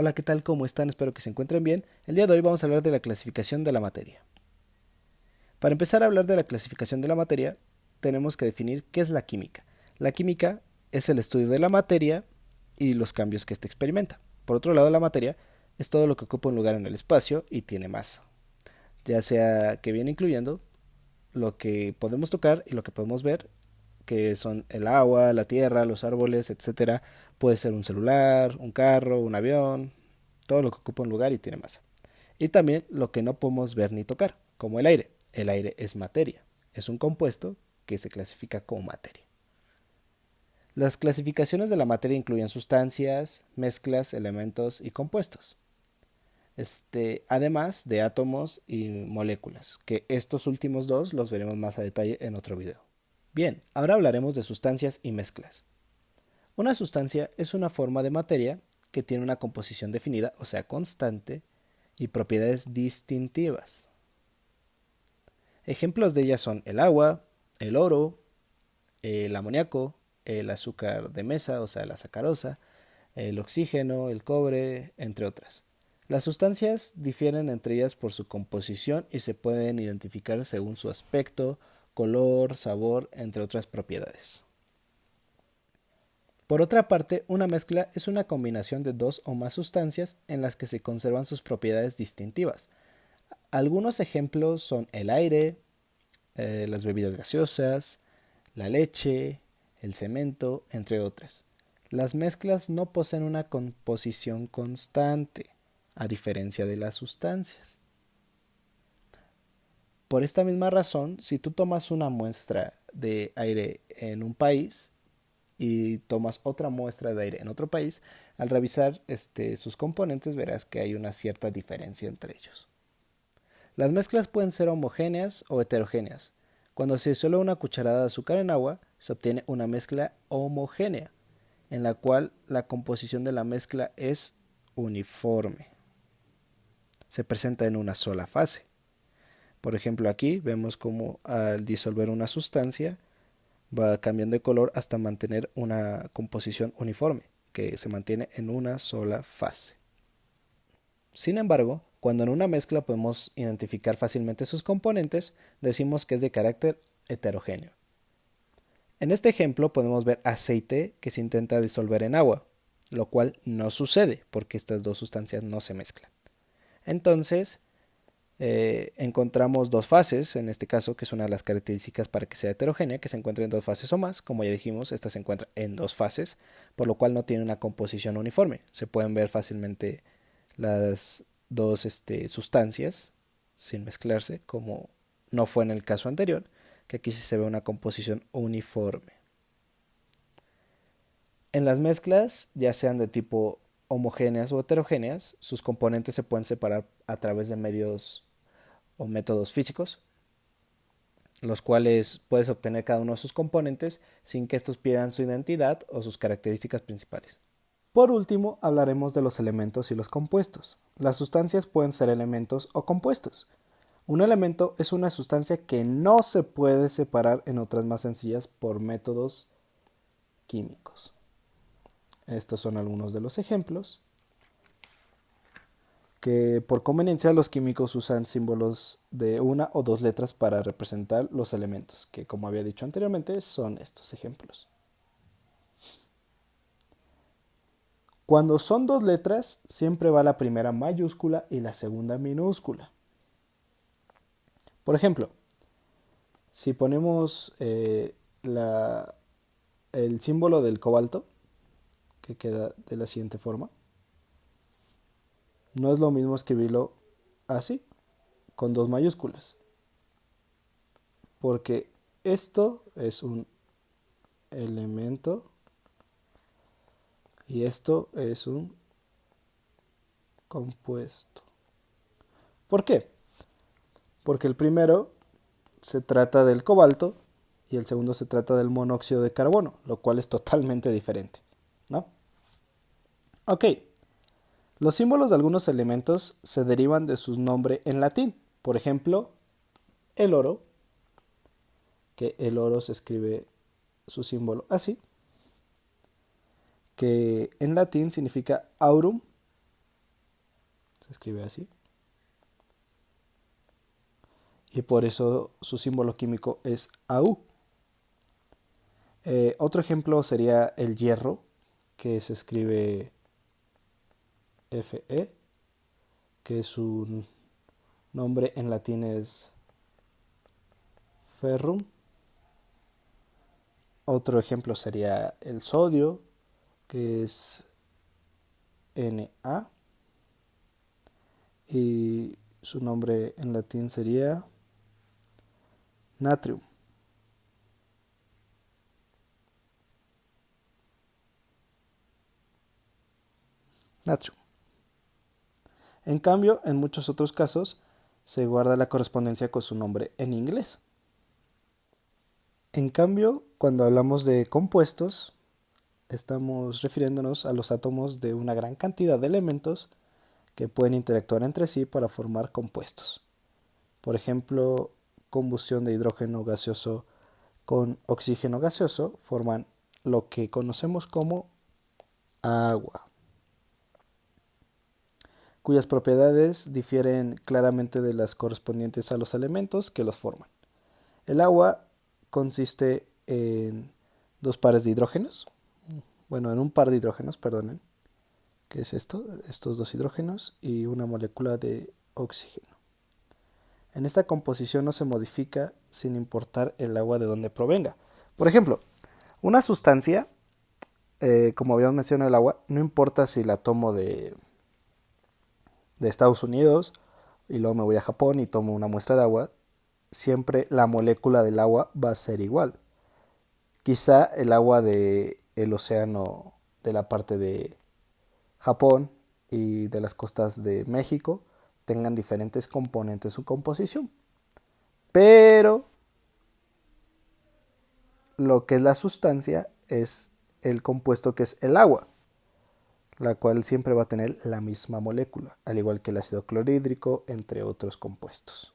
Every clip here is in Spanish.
Hola, ¿qué tal? ¿Cómo están? Espero que se encuentren bien. El día de hoy vamos a hablar de la clasificación de la materia. Para empezar a hablar de la clasificación de la materia, tenemos que definir qué es la química. La química es el estudio de la materia y los cambios que ésta experimenta. Por otro lado, la materia es todo lo que ocupa un lugar en el espacio y tiene masa, ya sea que viene incluyendo lo que podemos tocar y lo que podemos ver, que son el agua, la tierra, los árboles, etcétera. Puede ser un celular, un carro, un avión, todo lo que ocupa un lugar y tiene masa. Y también lo que no podemos ver ni tocar, como el aire. El aire es materia, es un compuesto que se clasifica como materia. Las clasificaciones de la materia incluyen sustancias, mezclas, elementos y compuestos. Además de átomos y moléculas, que estos últimos dos los veremos más a detalle en otro video. Bien, ahora hablaremos de sustancias y mezclas. Una sustancia es una forma de materia que tiene una composición definida, o sea, constante, y propiedades distintivas. Ejemplos de ellas son el agua, el oro, el amoníaco, el azúcar de mesa, o sea, la sacarosa, el oxígeno, el cobre, entre otras. Las sustancias difieren entre ellas por su composición y se pueden identificar según su aspecto, color, sabor, entre otras propiedades. Por otra parte, una mezcla es una combinación de dos o más sustancias en las que se conservan sus propiedades distintivas. Algunos ejemplos son el aire, las bebidas gaseosas, la leche, el cemento, entre otras. Las mezclas no poseen una composición constante, a diferencia de las sustancias. Por esta misma razón, si tú tomas una muestra de aire en un país y tomas otra muestra de aire en otro país, al revisar sus componentes verás que hay una cierta diferencia entre ellos. Las mezclas pueden ser homogéneas o heterogéneas. Cuando se disuelve una cucharada de azúcar en agua, se obtiene una mezcla homogénea, en la cual la composición de la mezcla es uniforme. Se presenta en una sola fase. Por ejemplo, aquí vemos cómo al disolver una sustancia va cambiando de color hasta mantener una composición uniforme, que se mantiene en una sola fase. Sin embargo, cuando en una mezcla podemos identificar fácilmente sus componentes, decimos que es de carácter heterogéneo. En este ejemplo podemos ver aceite que se intenta disolver en agua, lo cual no sucede porque estas dos sustancias no se mezclan. Entonces, encontramos dos fases, en este caso, que es una de las características para que sea heterogénea, que se encuentra en dos fases o más. Como ya dijimos, esta se encuentra en dos fases, por lo cual no tiene una composición uniforme. Se pueden ver fácilmente las dos sustancias sin mezclarse, como no fue en el caso anterior, que aquí sí se ve una composición uniforme. En las mezclas, ya sean de tipo homogéneas o heterogéneas, sus componentes se pueden separar a través de medios o métodos físicos, los cuales puedes obtener cada uno de sus componentes sin que estos pierdan su identidad o sus características principales. Por último, hablaremos de los elementos y los compuestos. Las sustancias pueden ser elementos o compuestos. Un elemento es una sustancia que no se puede separar en otras más sencillas por métodos químicos. Estos son algunos de los ejemplos que por conveniencia los químicos usan símbolos de una o dos letras para representar los elementos, que como había dicho anteriormente son estos ejemplos. Cuando son dos letras, siempre va la primera mayúscula y la segunda minúscula. Por ejemplo, si ponemos el símbolo del cobalto, que queda de la siguiente forma, no es lo mismo escribirlo así, con dos mayúsculas, porque esto es un elemento y esto es un compuesto. ¿Por qué? Porque el primero se trata del cobalto y el segundo se trata del monóxido de carbono, lo cual es totalmente diferente, ¿no? Ok, los símbolos de algunos elementos se derivan de su nombre en latín. Por ejemplo, el oro, que el oro se escribe su símbolo así, que en latín significa aurum, se escribe así. Y por eso su símbolo químico es Au. Otro ejemplo sería el hierro, que se escribe Fe, que su nombre en latín es ferrum. Otro ejemplo sería el sodio, que es Na, y su nombre en latín sería natrium. Natrium. En cambio, en muchos otros casos, se guarda la correspondencia con su nombre en inglés. En cambio, cuando hablamos de compuestos, estamos refiriéndonos a los átomos de una gran cantidad de elementos que pueden interactuar entre sí para formar compuestos. Por ejemplo, combustión de hidrógeno gaseoso con oxígeno gaseoso forman lo que conocemos como agua, cuyas propiedades difieren claramente de las correspondientes a los elementos que los forman. El agua consiste en dos pares de hidrógenos, bueno, en un par de hidrógenos, perdonen, que es esto, estos dos hidrógenos y una molécula de oxígeno. En esta composición no se modifica sin importar el agua de donde provenga. Por ejemplo, una sustancia, como habíamos mencionado el agua, no importa si la tomo de Estados Unidos y luego me voy a Japón y tomo una muestra de agua, siempre la molécula del agua va a ser igual. Quizá el agua del océano de la parte de Japón y de las costas de México tengan diferentes componentes en su composición. Pero lo que es la sustancia es el compuesto que es el agua, la cual siempre va a tener la misma molécula, al igual que el ácido clorhídrico, entre otros compuestos.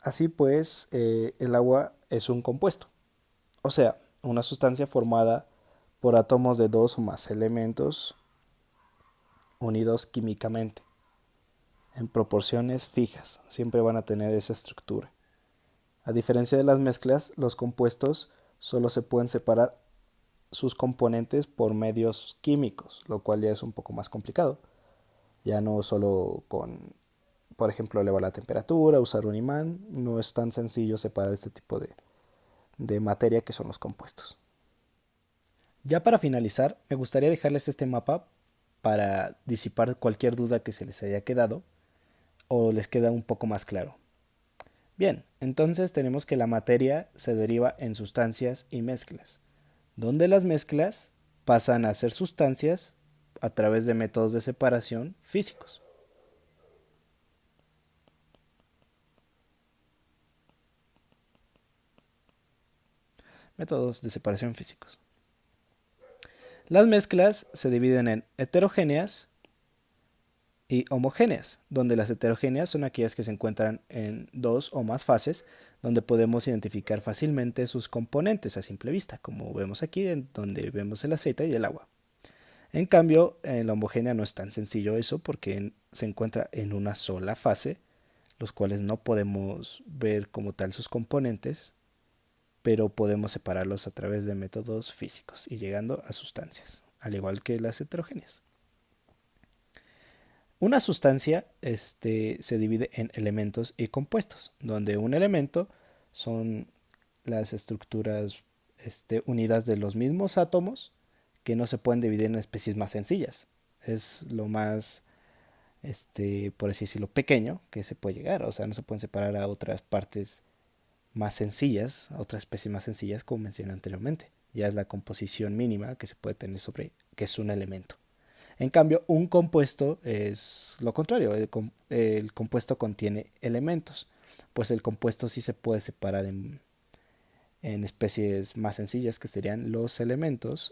Así pues, el agua es un compuesto, o sea, una sustancia formada por átomos de dos o más elementos unidos químicamente, en proporciones fijas, siempre van a tener esa estructura. A diferencia de las mezclas, los compuestos solo se pueden separar sus componentes por medios químicos, lo cual ya es un poco más complicado. Ya no solo con, por ejemplo, elevar la temperatura, usar un imán, no es tan sencillo separar este tipo de materia que son los compuestos. Ya para finalizar, me gustaría dejarles este mapa para disipar cualquier duda que se les haya quedado o les queda un poco más claro. Bien, entonces tenemos que la materia se deriva en sustancias y mezclas, donde las mezclas pasan a ser sustancias a través de métodos de separación físicos. Métodos de separación físicos. Las mezclas se dividen en heterogéneas y homogéneas, donde las heterogéneas son aquellas que se encuentran en dos o más fases, donde podemos identificar fácilmente sus componentes a simple vista, como vemos aquí, en donde vemos el aceite y el agua. En cambio, en la homogénea no es tan sencillo eso porque se encuentra en una sola fase, los cuales no podemos ver como tal sus componentes, pero podemos separarlos a través de métodos físicos y llegando a sustancias, al igual que las heterogéneas. Una sustancia se divide en elementos y compuestos, donde un elemento son las estructuras unidas de los mismos átomos que no se pueden dividir en especies más sencillas. Es lo más, por así decirlo, pequeño que se puede llegar. O sea, no se pueden separar a otras partes más sencillas, a otras especies más sencillas, como mencioné anteriormente. Ya es la composición mínima que se puede tener sobre que es un elemento. En cambio, un compuesto es lo contrario. El compuesto contiene elementos. Pues el compuesto sí se puede separar en especies más sencillas, que serían los elementos,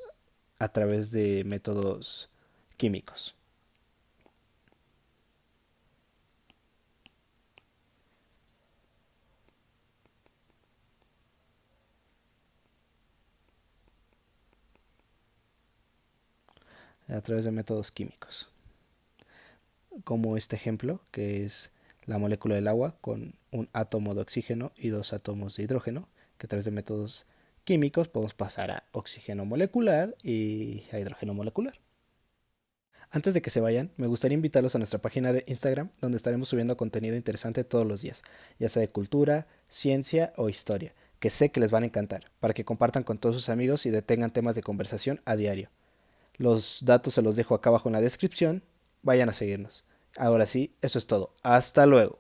a través de métodos químicos. a través de métodos químicos, como este ejemplo, que es la molécula del agua con un átomo de oxígeno y dos átomos de hidrógeno, que a través de métodos químicos podemos pasar a oxígeno molecular y a hidrógeno molecular. Antes de que se vayan, me gustaría invitarlos a nuestra página de Instagram, donde estaremos subiendo contenido interesante todos los días, ya sea de cultura, ciencia o historia, que sé que les van a encantar, para que compartan con todos sus amigos y detengan temas de conversación a diario. Los datos se los dejo acá abajo en la descripción, vayan a seguirnos. Ahora sí, eso es todo. Hasta luego.